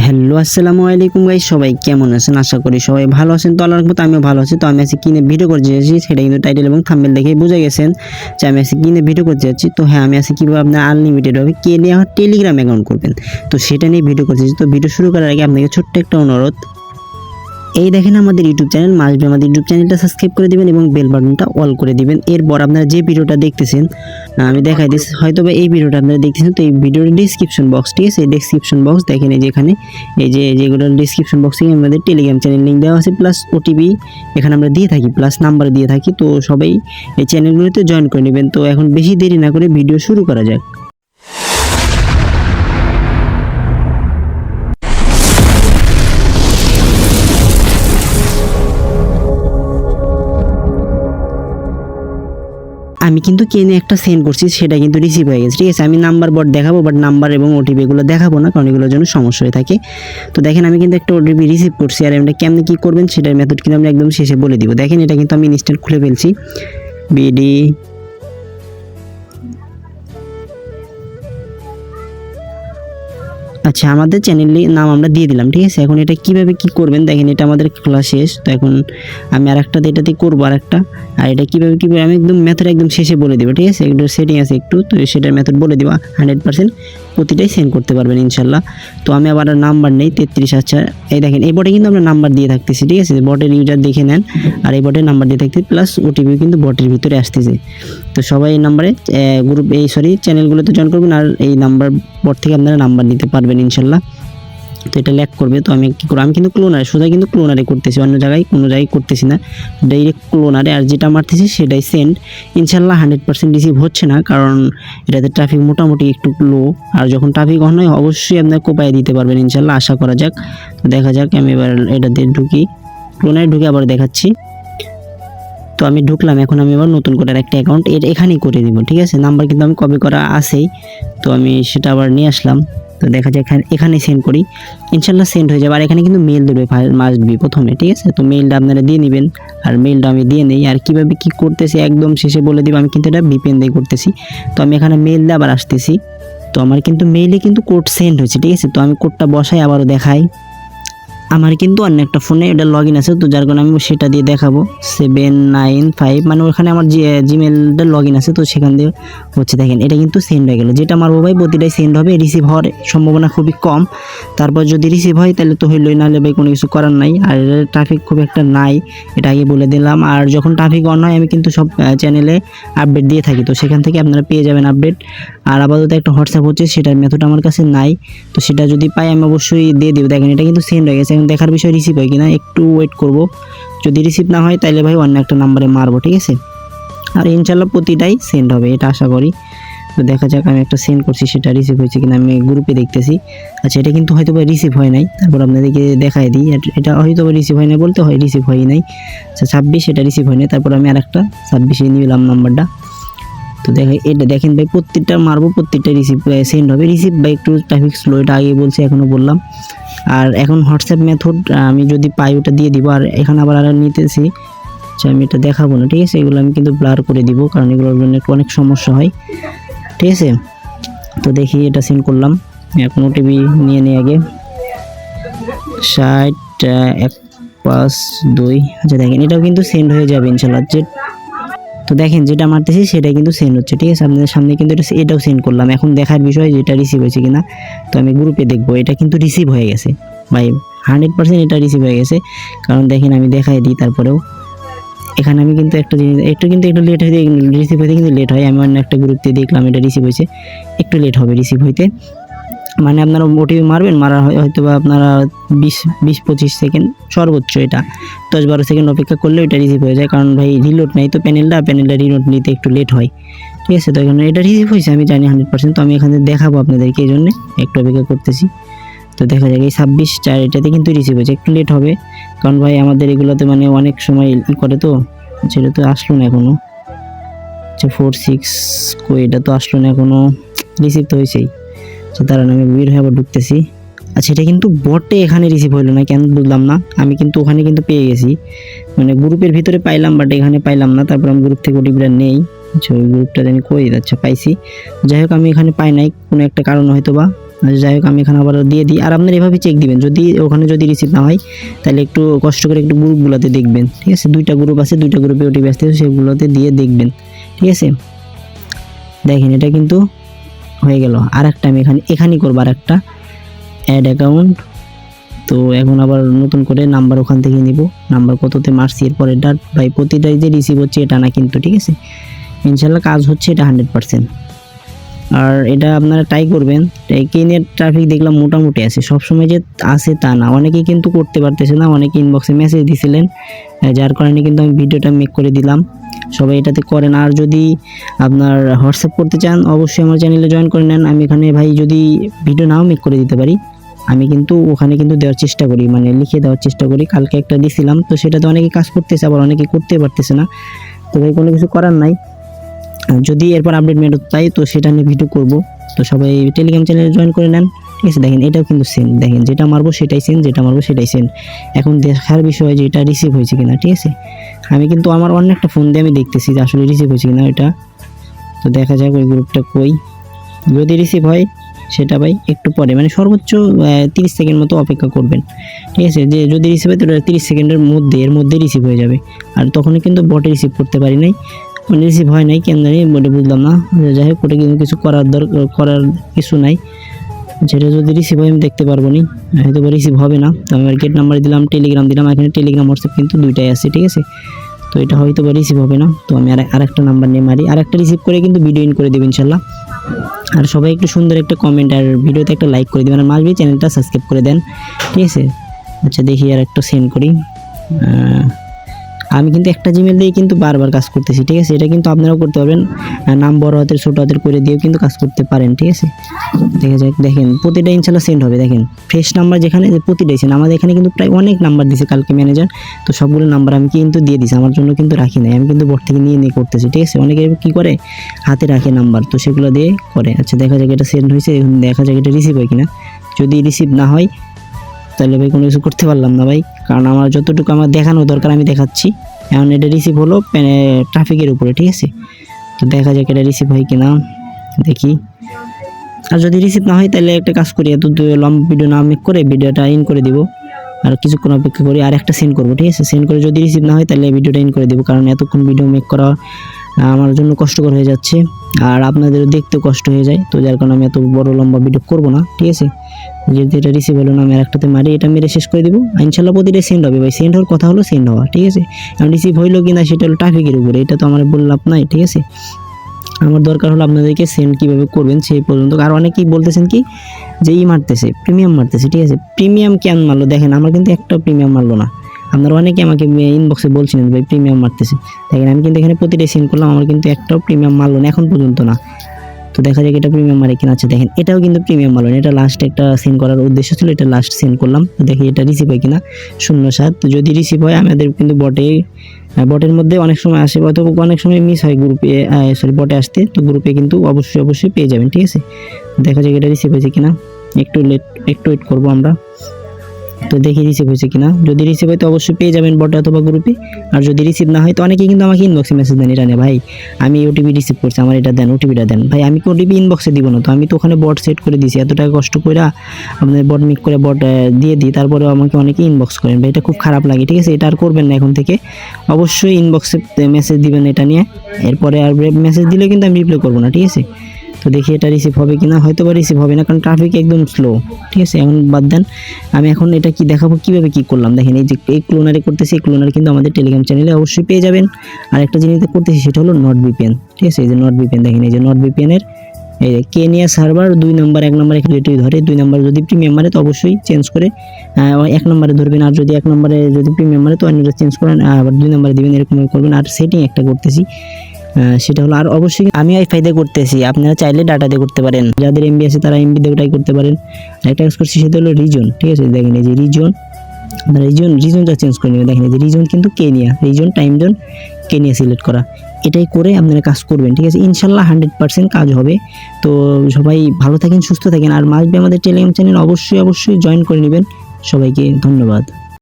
Hello আসসালামু আলাইকুম guys, সবাই কেমন আছেন? আশা করি সবাই ভালো আছেন। তো আল্লাহর রহমতে আমিও ভালো আছি। তো আমি আজকে কিনে ভিডিও করতে যাচ্ছি, সেটা কিন্তু টাইটেল এবং থাম্বনেল দেখে বুঝে গেছেন যে আমি আজকে কিনে ভিডিও করতে যাচ্ছি। তো হ্যাঁ, আমি আজকে কীভাবে আপনার আনলিমিটেড হবে কিনে আমার টেলিগ্রাম অ্যাকাউন্ট করবেন, তো সেটা নিয়ে ভিডিও করতে যাচ্ছি। তো ভিডিও শুরু করার আগে আপনাকে ছোট্ট একটা অনুরোধ, এই দেখেন আমাদের ইউটিউব চ্যানেল, মাস্ট বি আমাদের ইউটিউব চ্যানেলটা সাবস্ক্রাইব করে দিবেন এবং বেল বাটনটা অল করে দিবেন। এরপর আপনারা যে ভিডিওটা দেখতেছেন আমি দেখাই দিচ্ছি, হয়তো বা এই ভিডিওটা আপনারা দেখতেছেন, তো এই ভিডিওর ডিসক্রিপশন বক্স, ঠিক আছে, এই ডিসক্রিপশন বক্স দেখেন, এই যে এখানে এই যেগুলো ডিসক্রিপশন বক্সে আমাদের টেলিগ্রাম চ্যানেল লিঙ্ক দেওয়া আছে, প্লাস ওটিপি এখানে আমরা দিয়ে থাকি, প্লাস নাম্বার দিয়ে থাকি। তো সবাই এই চ্যানেলগুলোতে জয়েন করে নেবেন। তো এখন বেশি দেরি না করে ভিডিও শুরু করা যাক। আমি কিন্তু কেনে একটা সেন্ড করছি, সেটা কিন্তু রিসিভ হয়ে গেছে, ঠিক আছে। আমি নাম্বার বট দেখাবো, বাট নাম্বার এবং ওটিপি এগুলো দেখাবো না, কারণ এগুলোর জন্য সমস্যা হয়ে থাকে। তো দেখেন আমি কিন্তু একটা ওটিপি রিসিভ করছি, আর এটা কেমনে কী করবেন সেটার মেথড কিন্তু আমি একদম শেষে বলে দিব। দেখেন এটা কিন্তু আমি ইনস্ট্যান্ট খুলে ফেলছি, বিডি আচ্ছা, আমাদের চ্যানেলের নাম আমরা দিয়ে দিলাম, ঠিক আছে। এখন এটা কিভাবে কি করবেন দেখেন, এটা আমাদের খোলা শেষ। তো এখন আমি আরেকটাতে এটাতে করবো আরেকটা, আর এটা কীভাবে কী আমি একদম মেথড একদম শেষে বলে দেবো, ঠিক আছে। একটু সেটিং আছে একটু, তো সেটার মেথড বলে দেবো। 100% প্রতিটাই সেন্ড করতে পারবেন ইনশাল্লাহ। তো আমি আবার নাম্বার নেই 33। আচ্ছা, এই দেখেন এই বটে কিন্তু আমরা নাম্বার দিয়ে থাকতেছি, ঠিক আছে। বটের ইউজার দেখে নেন, আর এই বটের নাম্বার দিয়ে থাকতেছি, প্লাস ওটিপি কিন্তু বটের ভিতরে আসতেছে। তো সবাই এই নাম্বারে গ্রুপ চ্যানেলগুলোতে জয়েন করবেন, আর এই নাম্বার বট থেকে আপনারা নাম্বার দিতে পারবেন ইনশাল্লাহ। তো এটা ল্যাক করবে, তো আমি কী করবো, আমি কিন্তু ক্লোনারে সোজা কিন্তু ক্লোনারে করতেছি, অন্য জায়গায় কোনো জায়গায় করতেছি না, ডাইরেক্ট ক্লোনারে। আর যেটা মারতেছি সেটাই সেন্ড। ইনশাল্লাহ 100% রিসিভ হচ্ছে না, কারণ এটাতে ট্রাফিক মোটামুটি একটু লো। আর যখন ট্রাফিক অন হয় অবশ্যই আপনার কোপায় দিতে পারবেন ইনশাল্লাহ, আশা করা যাক। তো দেখা যাক, আমি এবার এটাতে ঢুকি, ক্লোনারে ঢুকে আবার দেখাচ্ছি। তো আমি ঢুকলাম, এখন আমি আবার নতুন করে একটা অ্যাকাউন্ট এখানেই করে দিব, ঠিক আছে। নাম্বার কিন্তু আমি কপি করা আছেই, তো আমি সেটা আবার নিয়ে আসলাম। তো দেখা যায় এখানে সেন্ড করি, ইনশাল্লাহ সেন্ড হয়ে যাবে। আর এখানে কিন্তু মেল দেবে মাস্ট বি প্রথমে, ঠিক আছে। তো মেলটা আপনারা দিয়ে নেবেন, আর মেলটা আমি দিয়ে নেই। আর কীভাবে কী করতেছি একদম শেষে বলে দিব। আমি কিন্তু এটা VPN দিয়ে করতেছি। তো আমি এখানে মেল দিয়ে আবার আসতেছি। তো আমার কিন্তু মেইলে কিন্তু কোড সেন্ড হয়েছে, ঠিক আছে। তো আমি কোডটা বসাই আবারও দেখাই। আমার কিন্তু অন্য একটা ফোনে এটা লগ ইন আছে, তো যার কারণে আমি সেটা দিয়ে দেখাবো। 795 মানে ওখানে আমার জিমেলটা লগ ইন আছে, তো সেখান দিয়ে হচ্ছে। দেখেন এটা কিন্তু সেন্ড হয়ে গেল, যেটা মারবো ভাই প্রতিটাই সেন্ড হবে। রিসিভ হওয়ার সম্ভাবনা খুবই কম, তারপর যদি রিসিভ হয় তাহলে তো হইলই, নাহলে ভাই কোনো কিছু করার নাই। আর ট্রাফিক খুব একটা নাই, এটা আগে বলে দিলাম। আর যখন ট্রাফিক অন হয় আমি কিন্তু সব চ্যানেলে আপডেট দিয়ে থাকি, তো সেখান থেকে আপনারা পেয়ে যাবেন আপডেট। আর আপাতত একটা হোয়াটসঅ্যাপ হচ্ছে, সেটার মেথড আমার কাছে নাই, তো সেটা যদি পাই আমি অবশ্যই দিয়ে দেবো। দেখেন এটা কিন্তু সেন্ড হয়ে গেছে, এখন দেখার বিষয় রিসিভ হয় কিনা, একটু ওয়েট করব। যদি রিসিভ না হয় তাহলে ভাই অন্য একটা নাম্বারে মারবো, ঠিক আছে। আর ইনশাল্লাহ প্রতিটাই সেন্ড হবে, এটা আশা করি। তো দেখা যাক, আমি একটা সেন্ড করছি, সেটা রিসিভ হয়েছে কিনা আমি গ্রুপে দেখতেছি। আচ্ছা, এটা কিন্তু হয়তো বা রিসিভ হয় নাই, তারপর আপনাদেরকে দেখাই দিই। এটা হয়তো বা রিসিভ হয় না, বলতে হয় রিসিভ হয় নাই। আচ্ছা 26, এটা রিসিভ হয় নাই। তারপর আমি আরেকটা 26 নিলাম নাম্বারটা। তো এটা দেখেন ভাই, প্রত্যেকটা মারবো, প্রত্যেকটা রিসিভ সেন্ড হবে। রিসিভ ভাই একটু ট্রাফিক স্লো, এটা আগে বলছি এখনও বললাম। আর এখন হোয়াটসঅ্যাপ মেথড আমি যদি পাই ওটা দিয়ে দিব। আর এখানে আবার নিতেছি, আচ্ছা আমি এটা দেখাবো না, ঠিক আছে। এগুলো আমি কিন্তু ব্লার করে দিব, কারণ এগুলোর জন্য একটু অনেক সমস্যা হয়, ঠিক আছে। তো দেখি এটা সেন্ড করলাম, এখন ওটিপি নিয়ে নিই আগে 601552। আচ্ছা দেখেন এটাও কিন্তু সেন্ড হয়ে যাবে ইনশাল্লাহ। তো দেখেন যেটা মারতেছি সেটাই কিন্তু সেন্ড হচ্ছে, ঠিক আছে। আপনাদের সামনে কিন্তু এটাও সেন্ড করলাম। এখন দেখার বিষয় যেটা রিসিভ হয়েছে কিনা, তো আমি গ্রুপে দেখবো। এটা কিন্তু রিসিভ হয়ে গেছে ভাই, 100% এটা রিসিভ হয়ে গেছে। কারণ দেখেন আমি দেখাই দিই, তারপরেও এখানে আমি কিন্তু একটা জিনিস একটু লেট হয়ে রিসিভ হইতে কিন্তু লেট হয়। আমি অন্য একটা গ্রুপ দিয়ে দেখলাম এটা রিসিভ হয়েছে, একটু লেট হবে রিসিভ হইতে। মানে আপনারা ওটিপি মারবেন, মারা হয়তো বা আপনারা 20-25 সেকেন্ড সর্বোচ্চ, এটা 10-12 সেকেন্ড অপেক্ষা করলে এটা রিসিভ হয়ে যায়। কারণ ভাই রিলোড নাই তো প্যানেলটা রিলোড নিতে একটু লেট হয়, ঠিক আছে। তো এখানে এটা রিসিভ হয়েছে আমি জানি 100%। তো আমি এখানে দেখাবো আপনাদেরকে, এই জন্যে একটু অপেক্ষা করতেছি। তো দেখা যায় এই 26/4 এটাতে কিন্তু রিসিভ হয়েছে, একটু লেট হবে, কারণ ভাই আমাদের এগুলোতে মানে অনেক সময় করে। তো সেটা তো আসলো না এখনও। আচ্ছা 46 এটা তো আসলো না এখনও, রিসিভ তো হয়েছেই। আচ্ছা দাঁড়ান, আমি বের হয়ে আবার ঢুকতেছি। আচ্ছা এটা কিন্তু বটে এখানে রিসিভ হইলো না, কেন বুঝলাম না। আমি কিন্তু ওখানে কিন্তু পেয়ে গেছি, মানে গ্রুপের ভিতরে পাইলাম, বাট এখানে পাইলাম না। তারপর আমি গ্রুপ থেকে ওটিপিটা নেই। আচ্ছা ওই গ্রুপটা আমি কই, আচ্ছা পাইছি। যাই হোক আমি এখানে পাই নাই, কোনো একটা কারণ হয়তো বা। যাই হোক আমি এখানে আবার দিয়ে দিই। আর আপনারা এভাবে চেক দিবেন, যদি ওখানে যদি রিসিভ না হয় তাহলে একটু কষ্ট করে একটু গ্রুপগুলোতে দেখবেন, ঠিক আছে। 2টা গ্রুপ আছে, 2টা গ্রুপে ওটিপি আসতেছে, সেগুলোতে দিয়ে দেখবেন, ঠিক আছে। দেখেন এটা কিন্তু হয়ে গেল। আর একটা আমি এখানেই করবো আর একটা অ্যাড অ্যাকাউন্ট। তো এখন আবার নতুন করে নাম্বার ওখান থেকে নিব, নাম্বার কততে মারছি এরপরে ডাট ভাই প্রতিটাই যে রিসিভ হচ্ছে এটা না কিন্তু, ঠিক আছে। ইনশাল্লাহ কাজ হচ্ছে এটা 100%। আর এটা আপনারা ট্রাই করবেন। কেনের ট্রাফিক দেখলাম মোটামুটি আছে, সবসময় যে আছে তা না, অনেকেই কিন্তু করতে পারতেছে না, অনেকে ইনবক্সে মেসেজ দিছিলেন, যার কারণে কিন্তু আমি ভিডিওটা মেক করে দিলাম। সবাই এটাতে করেন। আর যদি আপনার হোয়াটসঅ্যাপ করতে চান অবশ্যই আমার চ্যানেলে জয়েন করে নেন। আমি এখানে ভাই যদি ভিডিও নাও মেক করে দিতে পারি, আমি কিন্তু ওখানে কিন্তু দেওয়ার চেষ্টা করি, মানে লিখে দেওয়ার চেষ্টা করি। কালকে একটা দিছিলাম, তো সেটাতে অনেকে কাজ করতেছে, আবার অনেকে করতে পারতেছে না। তো ভাই কোনো কিছু করার নাই, যদি এরপর আপডেট মেট তাই তো সেটা নিয়ে ভিডিও করব। তো সবাই টেলিগ্রাম চ্যানেলে জয়েন করে নেন, ঠিক আছে। দেখেন এটাও কিন্তু সেম, দেখেন যেটা মারবো সেটাই সেম, যেটা মারবো সেটাই সেম। এখন দেখার বিষয় যে এটা রিসিভ হয়েছে কিনা, ঠিক আছে। আমি কিন্তু আমার অন্য একটা ফোন দিয়ে আমি দেখতেছি যে আসলে রিসিভ হয়েছে কিনা এটা। তো দেখা যাক ওই গ্রুপটা কই, যদি রিসিভ হয় সেটা ভাই একটু পরে, মানে সর্বোচ্চ 30 সেকেন্ড মতো অপেক্ষা করবেন, ঠিক আছে। যে যদি রিসিভ হয় তো 30 সেকেন্ডের মধ্যে এর মধ্যে রিসিভ হয়ে যাবে। আর তখনই কিন্তু বটে রিসিভ করতে পারি নাই, মানে রিসিভ হয় নাই কেন জানি, বটে বুঝলাম না। যাই হোক ওটা কিন্তু কিছু করার কিছু নাই, যেটা যদি রিসিভ হয় আমি দেখতে পারবো নি, হয়তো রিসিভ হবে না। তো আমি গেট নাম্বার দিলাম, টেলিগ্রাম দিলাম, এখানে টেলিগ্রাম হোয়াটসঅ্যাপ কিন্তু দুইটাই আছে, ঠিক আছে। তো এটা হয়তো রিসিভ হবে না, তো আমি আরেকটা নাম্বার নিয়ে মারি, আরেকটা রিসিভ করে কিন্তু ভিডিও ইন করে দেবো ইনশাল্লাহ। আর সবাই একটু সুন্দর একটা কমেন্ট আর ভিডিওতে একটা লাইক করে দেবেন, আর মাসবি চ্যানেলটা সাবস্ক্রাইব করে দেন, ঠিক আছে। আচ্ছা দেখি আর একটা সেন্ড করি। আমি কিন্তু একটা জিমেল দিয়ে কিন্তু বারবার কাজ করতেছি, ঠিক আছে। এটা কিন্তু আপনারাও করতে পারবেন, নাম বড় হাতের ছোট হাতের করে দিয়েও কিন্তু কাজ করতে পারেন, ঠিক আছে। দেখা যাক, দেখেন প্রতিটা ইনশাল্লাহ সেন্ড হবে। দেখেন ফ্রেশ নাম্বার যেখানে প্রতিটাই সেন্ড, আমাদের এখানে কিন্তু প্রায় অনেক নাম্বার দিয়েছে কালকে ম্যানেজার, তো সবগুলো নাম্বার আমি কিন্তু দিয়ে দিছি, আমার জন্য কিন্তু রাখি নাই, আমি কিন্তু বোর্ড থেকে নিয়ে করতেছি, ঠিক আছে। অনেকে কী করে হাতে রাখে নাম্বার, তো সেগুলো দিয়ে করে। আচ্ছা দেখা যাক এটা সেন্ড হয়েছে, দেখা যাক এটা রিসিভ হয় কিনা। যদি রিসিভ না হয় তাহলে ভাই কোনো কিছু করতে পারলাম না ভাই, কারণ আমার যতটুকু আমার দেখানো দরকার আমি দেখাচ্ছি। এখন এটা রিসিভ হলো ট্রাফিকের উপরে, ঠিক আছে। তো দেখা যাক এটা রিসিভ হয় কিনা, দেখি। আর যদি রিসিভ না হয় তাহলে একটা কাজ করি, এত লম্বা ভিডিও না মেক করে ভিডিওটা ইন করে দিব, আর কিছুক্ষণ অপেক্ষা করি, আর একটা সেন্ড করবো, ঠিক আছে। সেন্ড করে যদি রিসিভ না হয় তাহলে ভিডিওটা ইন করে দিব, কারণ এতক্ষণ ভিডিও মেক করা আমার জন্য কষ্টকর হয়ে যাচ্ছে, আর আপনাদেরও দেখতেও কষ্ট হয়ে যায়। তো যার কারণে আমি এত বড় লম্বা ভিডিও করবো না, ঠিক আছে। যদি এটা রিসিভ হলো না, আমি আরেকটাতে মারি, এটা মেরে শেষ করে দিব। ইনশাল্লাহ প্রতিটা সেন্ড হবে ভাই, সেন্ড হওয়ার কথা হলো সেন্ড হওয়া, ঠিক আছে। এখন রিসিভ হইলো কিনা সেটা হলো ট্রাফিকের উপরে, এটা তো আমার বললাম নাই, ঠিক আছে। আমার দরকার হলো আপনাদেরকে সেন্ড কীভাবে করবেন সেই পর্যন্ত। আর অনেকেই বলতেছেন কি যে মারতেছে, প্রিমিয়াম মারতেছে, ঠিক আছে। প্রিমিয়াম কেন মারলো দেখেন, আমার কিন্তু একটা প্রিমিয়াম মারলো না। আপনারা অনেকে আমাকে ইনবক্সে বলছিলেন ভাই প্রিমিয়াম মারতেছে, দেখেন আমি কিন্তু এখানে প্রতিটাই সেন্ড করলাম, আমার কিন্তু একটাও প্রিমিয়াম মারলো না এখন পর্যন্ত না। তো দেখা যাক এটা প্রিমিয়াম মারে কিনা। আচ্ছা দেখেন এটাও কিন্তু প্রিমিয়াম মারলো না, এটা লাস্ট একটা সেন্ড করার উদ্দেশ্য ছিল, এটা লাস্ট সেন্ড করলাম। তো দেখি এটা রিসিভ হয় কিনা 07। তো যদি রিসিভ হয় আমাদের কিন্তু বটের মধ্যে অনেক সময় আসে, অথবা অনেক সময় মিস হয় গ্রুপে, বটে আসতে, তো গ্রুপে কিন্তু অবশ্যই পেয়ে যাবেন, ঠিক আছে। দেখা যাক এটা রিসিভ হয়েছে কিনা, একটু ওয়েট করবো আমরা। তো দেখি রিসিভ হয়েছে কিনা, যদি রিসিভ হয় তো অবশ্যই পেয়ে যাবেন বটে অথবা গ্রুপে। আর যদি রিসিভ না হয় তো অনেকেই কিন্তু আমাকে ইনবক্সে মেসেজ দেন, এটা নিয়ে ভাই আমি ওটিপি রিসিভ করছি, আমার এটা দেন, ওটিপিটা দেন। ভাই আমি কি ওটিপি ইনবক্সে দিব না, তো আমি তো ওখানে বট সেট করে দিয়েছি, এত টাকা কষ্ট করে আপনাদের বট মিক করে বট দিয়ে দিই, তারপরেও আমাকে অনেকে ইনবক্স করেন ভাই, এটা খুব খারাপ লাগে, ঠিক আছে। এটা আর করবেন না এখন থেকে, অবশ্যই ইনবক্সে মেসেজ দিবেন এটা নিয়ে, এরপরে আর মেসেজ দিলে কিন্তু আমি রিপ্লাই করবো না, ঠিক আছে। তো দেখি এটা রিসিভ হবে কিনা, হয়তো বা রিসিভ হবে না, কারণ ট্রাফিক একদম স্লো, ঠিক আছে। এখন বাদ দেন, আমি এখন এটা কি দেখাবো কীভাবে কী করলাম। দেখেন এই যে এই ক্লোনারে করতেছি, এই ক্লোনার কিন্তু আমাদের টেলিগ্রাম চ্যানেলে অবশ্যই পেয়ে যাবেন। আর একটা জিনিস করতেছি সেটা হলো নট ভিপিএন, ঠিক আছে। এই যে নট ভিপিএন, দেখেন এই যে নট ভিপিএনের এই যে কেনিয়া সার্ভার 2 নম্বর 1 নম্বরে ক্রিয়েটিভ ধরে, 2 নম্বর যদি প্রিমিয়াম মারে তো অবশ্যই চেঞ্জ করে 1 নম্বরে ধরবেন, আর যদি 1 নম্বরে যদি প্রিমিয়াম মারে তো অন্যটা চেঞ্জ করেন, আবার 2 নম্বরে দিবেন, এরকম করবেন। আর সেটিং একটা করতেছি, সেটা হলো, আর অবশ্যই আমি ওয়াইফাই দিয়ে করতেছি, আপনারা চাইলে ডাটা দিয়ে করতে পারেন, যাদের এমবি আছে তারা এমবি দিয়ে ওটাই করতে পারেন। আর একটা কাজ করছি সেটা হলো রিজন, ঠিক আছে। দেখেন এই যে রিজনটা চেঞ্জ করে নেবেন, দেখেন এই যে রিজন কিন্তু Kenya, reason time zone Kenya select করা, এটাই করে আপনারা কাজ করবেন, ঠিক আছে। ইনশাল্লাহ 100% কাজ হবে। তো সবাই ভালো থাকেন, সুস্থ থাকেন, আর মাসবি আমাদের টেলিগ্রাম চ্যানেল অবশ্যই জয়েন করে নেবেন। সবাইকে ধন্যবাদ।